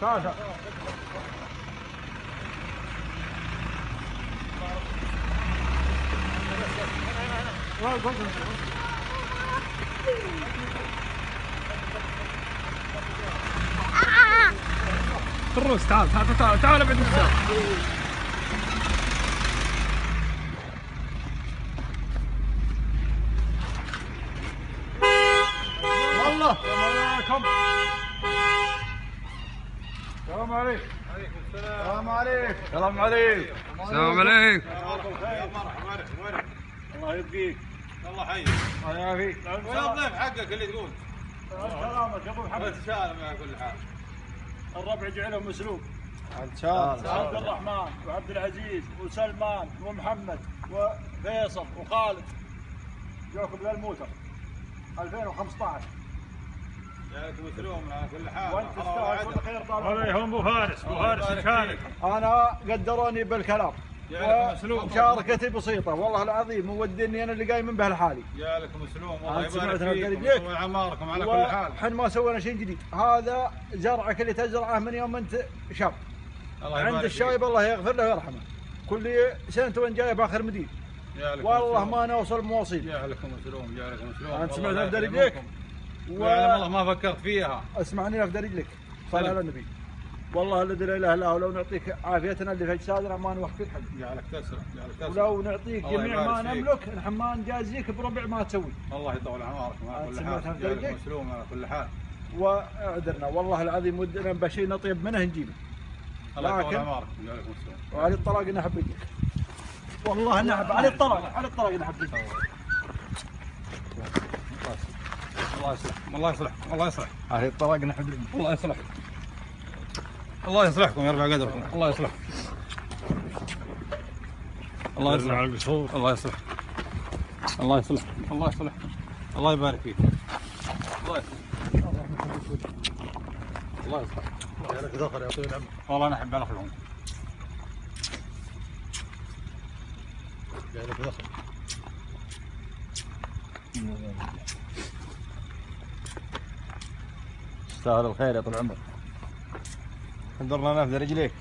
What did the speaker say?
تعال الروس تعال تعال ابعد الساعة. والله السلام عليكم. السلام عليكم. السلام عليكم. السلام عليكم. الله يبقيك. الله حي. الله يعافيك. وين الضيف حقك اللي تقول؟ سلامك يا ابو محمد. سالم على كل حال. الربع جعلهم مسلوب. ان شاء الله. عبد الرحمن وعبد العزيز وسلمان ومحمد وفيصل وخالد جوكم للموتر 2015. جاك مسلوم على كل حال. وانت تستاهل كل خير طال عمرك. هذا هم ابو فارس، ابو فارس مشارك. انا قدروني بالكلام ومشاركتي بسيطه والله العظيم مودني انا اللي قايم به لحالي. جالك مسلوم والله سمعت يبارك فيك ويطول عماركم على كل حال. وحن ما سوينا شيء جديد. هذا زرعك اللي تزرعه من يوم انت شاب. عند الشايب الله يغفر له ويرحمه. كل سنه وين جاي باخر مدير. والله ما نوصل مواصيل. جالكم مسلوم جالكم مسلوم. انت سمعت افدى رجليك. والله ما فكرت فيها. اسمعني افدى رجلك. صل على النبي. والله الذي لا اله الا هو لو نعطيك عافيتنا اللي في اجسادنا ما نوفيك حق. جعلك تسرع جعلك تسرع. ولو نعطيك جميع ما نملك نحن ما نجازيك بربع ما تسوي. الله يطول عمركم على كل حال. جالك مسلوم على كل حال. واعذرنا والله العظيم ودنا بشيء نطيب منه نجيبه. الله يطول عمركم جالك مسلوم. وعلى الطلاق نحب رجلك. والله نحب على الطلاق نحب رجلك. الله يصلح الله يصلح الله يصلح. على الطلاق نحب رجلك. الله يصلح. الله يصلحكم يرفع قدركم. الله يصلح. الله يصلح على القصور. الله يصلح. الله يصلح. الله يصلح. الله يبارك فيك. الله يصلح. الله يصلح. لك ذخر يا طويل العمر. والله انا احب اخذهم. لك ذخر. تستاهل الخير يا طول العمر. قدرنا نفذ رجليك.